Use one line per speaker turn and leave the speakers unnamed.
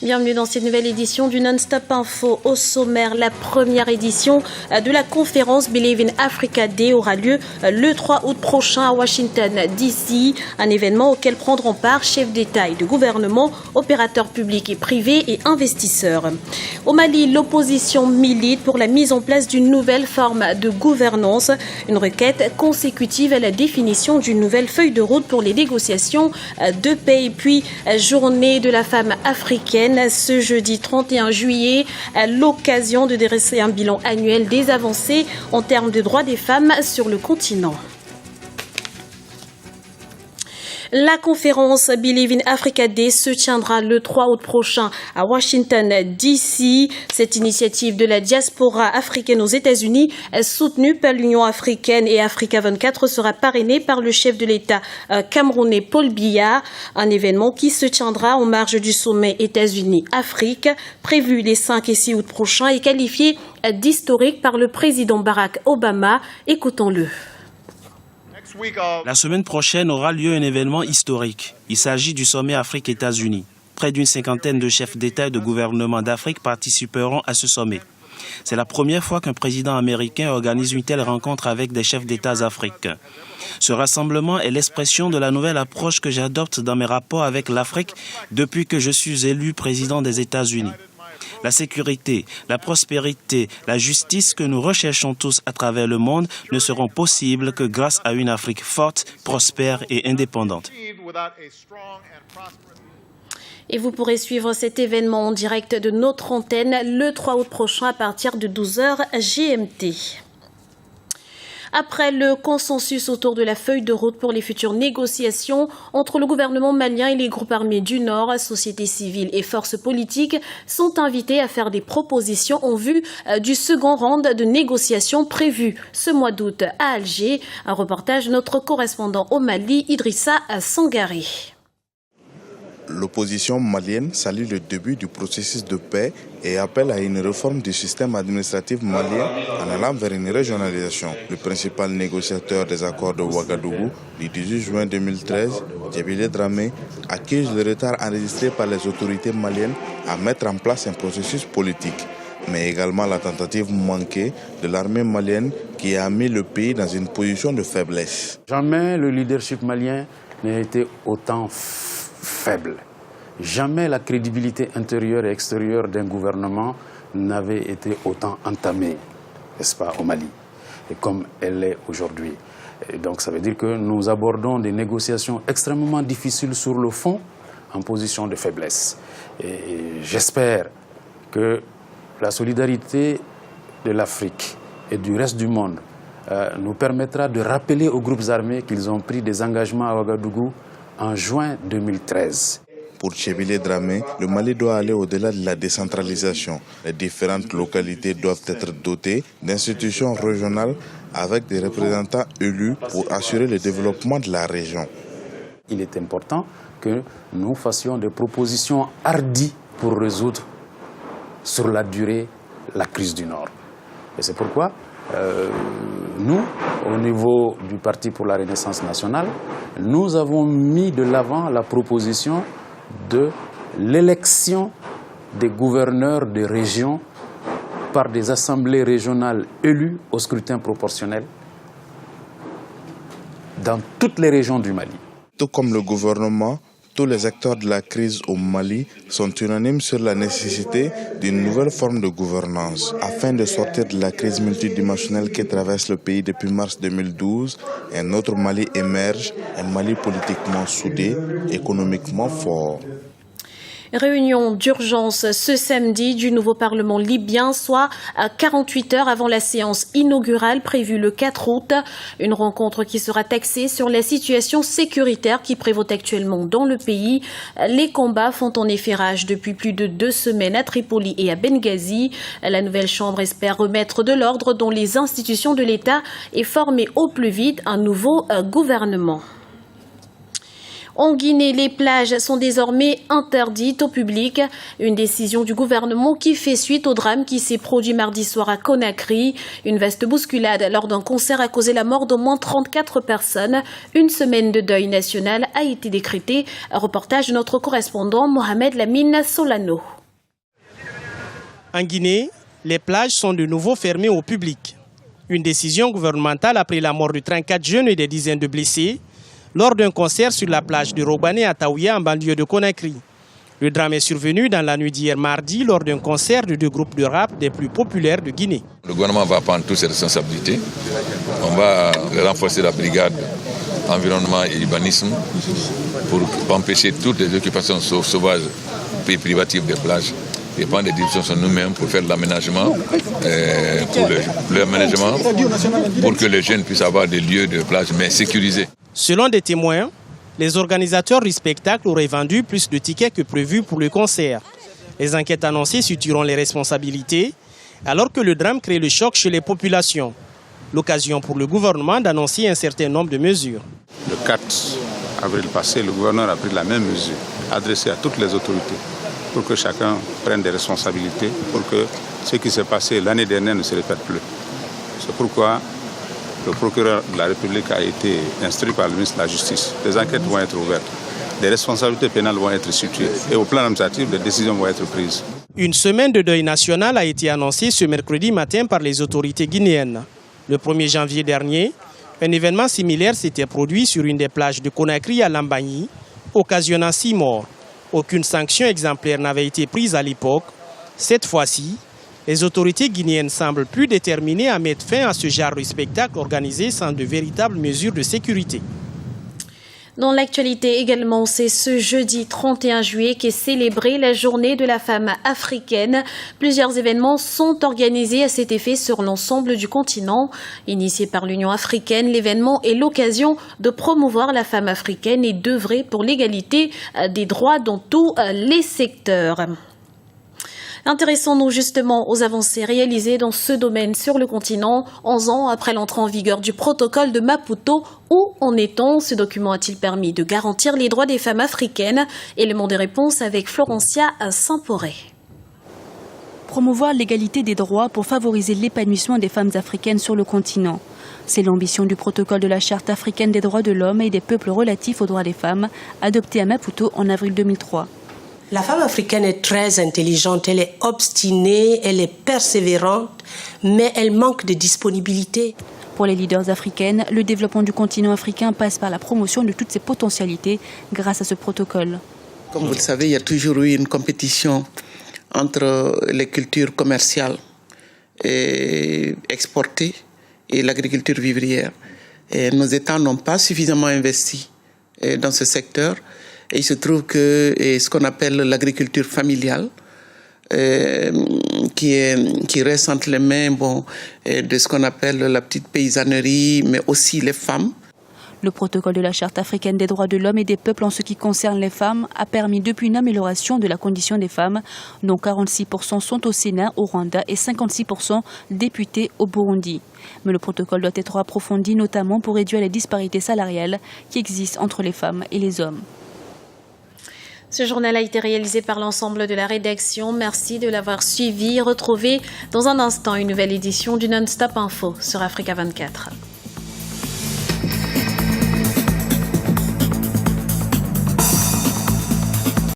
Bienvenue dans cette nouvelle édition du Non-Stop Info. Au sommaire, la première édition de la conférence Believe in Africa Day aura lieu le 3 août prochain à Washington, D.C. Un événement auquel prendront part chefs d'État et de gouvernement, opérateurs publics et privés et investisseurs. Au Mali, l'opposition milite pour la mise en place d'une nouvelle forme de gouvernance, une requête consécutive à la définition d'une nouvelle feuille de route pour les négociations de paix. Et puis, journée de la femme africaine. Ce jeudi 31 juillet, à l'occasion de dresser un bilan annuel des avancées en termes de droits des femmes sur le continent. La conférence Believe in Africa Day se tiendra le 3 août prochain à Washington, D.C. Cette initiative de la diaspora africaine aux États-Unis, soutenue par l'Union africaine et Africa 24, sera parrainée par le chef de l'État camerounais Paul Biya. Un événement qui se tiendra en marge du sommet États-Unis-Afrique, prévu les 5 et 6 août prochains et qualifié d'historique par le président Barack Obama. Écoutons-le.
La semaine prochaine aura lieu un événement historique. Il s'agit du sommet Afrique-États-Unis. Près d'une cinquantaine de chefs d'État et de gouvernement d'Afrique participeront à ce sommet. C'est la première fois qu'un président américain organise une telle rencontre avec des chefs d'État africains. Ce rassemblement est l'expression de la nouvelle approche que j'adopte dans mes rapports avec l'Afrique depuis que je suis élu président des États-Unis. La sécurité, la prospérité, la justice que nous recherchons tous à travers le monde ne seront possibles que grâce à une Afrique forte, prospère et indépendante.
Et vous pourrez suivre cet événement en direct de notre antenne le 3 août prochain à partir de 12h GMT. Après le consensus autour de la feuille de route pour les futures négociations entre le gouvernement malien et les groupes armés du Nord, société civile et forces politiques sont invités à faire des propositions en vue du second round de négociations prévu ce mois d'août à Alger. Un reportage de notre correspondant au Mali, Idrissa Sangaré.
L'opposition malienne salue le début du processus de paix et appelle à une réforme du système administratif malien en allant vers une régionalisation. Le principal négociateur des accords de Ouagadougou du 18 juin 2013, Djebile Dramé, accuse le retard enregistré par les autorités maliennes à mettre en place un processus politique, mais également la tentative manquée de l'armée malienne qui a mis le pays dans une position de faiblesse.
Jamais le leadership malien n'a été autant faible. Jamais la crédibilité intérieure et extérieure d'un gouvernement n'avait été autant entamée, n'est-ce pas, au Mali, et comme elle l'est aujourd'hui. Et donc ça veut dire que nous abordons des négociations extrêmement difficiles sur le fond, en position de faiblesse. Et j'espère que la solidarité de l'Afrique et du reste du monde nous permettra de rappeler aux groupes armés qu'ils ont pris des engagements à Ouagadougou en juin 2013.
Pour Djebile Dramé, le Mali doit aller au-delà de la décentralisation. Les différentes localités doivent être dotées d'institutions régionales avec des représentants élus pour assurer le développement de la région.
Il est important que nous fassions des propositions hardies pour résoudre sur la durée la crise du Nord. Et c'est pourquoi nous, au niveau du Parti pour la Renaissance nationale, nous avons mis de l'avant la proposition de l'élection des gouverneurs des régions par des assemblées régionales élues au scrutin proportionnel dans toutes les régions du Mali.
Tout comme le gouvernement, tous les acteurs de la crise au Mali sont unanimes sur la nécessité d'une nouvelle forme de gouvernance. Afin de sortir de la crise multidimensionnelle qui traverse le pays depuis mars 2012, un autre Mali émerge, un Mali politiquement soudé, économiquement fort.
Réunion d'urgence ce samedi du nouveau Parlement libyen, soit à 48 heures avant la séance inaugurale prévue le 4 août. Une rencontre qui sera taxée sur la situation sécuritaire qui prévaut actuellement dans le pays. Les combats font en effet rage depuis plus de 2 semaines à Tripoli et à Benghazi. La nouvelle chambre espère remettre de l'ordre dans les institutions de l'État et former au plus vite un nouveau gouvernement. En Guinée, les plages sont désormais interdites au public. Une décision du gouvernement qui fait suite au drame qui s'est produit mardi soir à Conakry. Une vaste bousculade lors d'un concert a causé la mort d'au moins 34 personnes. Une semaine de deuil national a été décrétée. Un reportage de notre correspondant Mohamed Lamine Solano.
En Guinée, les plages sont de nouveau fermées au public. Une décision gouvernementale après la mort de 34 jeunes et des dizaines de blessés lors d'un concert sur la plage de Robané à Taouya en banlieue de Conakry. Le drame est survenu dans la nuit d'hier mardi lors d'un concert de deux groupes de rap des plus populaires de Guinée.
Le gouvernement va prendre toutes ses responsabilités. On va renforcer la brigade environnement et urbanisme pour empêcher toutes les occupations sauvages et privatives des plages. Et prendre des décisions sur nous-mêmes pour faire de l'aménagement, pour que les jeunes puissent avoir des lieux de plage mais sécurisés.
Selon des témoins, les organisateurs du spectacle auraient vendu plus de tickets que prévu pour le concert. Les enquêtes annoncées situeront les responsabilités, alors que le drame crée le choc chez les populations. L'occasion pour le gouvernement d'annoncer un certain nombre de mesures.
Le 4 avril passé, le gouverneur a pris la même mesure, adressée à toutes les autorités, pour que chacun prenne des responsabilités, pour que ce qui s'est passé l'année dernière ne se répète plus. C'est pourquoi le procureur de la République a été instruit par le ministre de la Justice. Des enquêtes vont être ouvertes, des responsabilités pénales vont être situées et au plan administratif, des décisions vont être prises.
Une semaine de deuil national a été annoncée ce mercredi matin par les autorités guinéennes. Le 1er janvier dernier, un événement similaire s'était produit sur une des plages de Conakry à Lambagne, occasionnant 6 morts. Aucune sanction exemplaire n'avait été prise à l'époque. Cette fois-ci, les autorités guinéennes semblent plus déterminées à mettre fin à ce genre de spectacle organisé sans de véritables mesures de sécurité.
Dans l'actualité également, c'est ce jeudi 31 juillet qu'est célébrée la journée de la femme africaine. Plusieurs événements sont organisés à cet effet sur l'ensemble du continent. Initié par l'Union africaine, l'événement est l'occasion de promouvoir la femme africaine et d'œuvrer pour l'égalité des droits dans tous les secteurs. Intéressons-nous justement aux avancées réalisées dans ce domaine sur le continent, 11 ans après l'entrée en vigueur du protocole de Maputo. Où en est-on? Ce document a-t-il permis de garantir les droits des femmes africaines? Élément de réponse avec Florencia Saint-Poré.
Promouvoir l'égalité des droits pour favoriser l'épanouissement des femmes africaines sur le continent. C'est l'ambition du protocole de la Charte africaine des droits de l'homme et des peuples relatifs aux droits des femmes, adopté à Maputo en avril 2003.
La femme africaine est très intelligente, elle est obstinée, elle est persévérante, mais elle manque de disponibilité.
Pour les leaders africaines, le développement du continent africain passe par la promotion de toutes ses potentialités grâce à ce protocole.
Comme vous le savez, il y a toujours eu une compétition entre les cultures commerciales et exportées et l'agriculture vivrière. Et nos États n'ont pas suffisamment investi dans ce secteur. Et il se trouve que ce qu'on appelle l'agriculture familiale, qui reste entre les mains de ce qu'on appelle la petite paysannerie, mais aussi les femmes.
Le protocole de la Charte africaine des droits de l'homme et des peuples en ce qui concerne les femmes a permis depuis une amélioration de la condition des femmes, dont 46% sont au Sénat au Rwanda et 56% députés au Burundi. Mais le protocole doit être approfondi, notamment pour réduire les disparités salariales qui existent entre les femmes et les hommes.
Ce journal a été réalisé par l'ensemble de la rédaction. Merci de l'avoir suivi. Retrouvez dans un instant une nouvelle édition du Non-Stop Info sur Africa 24.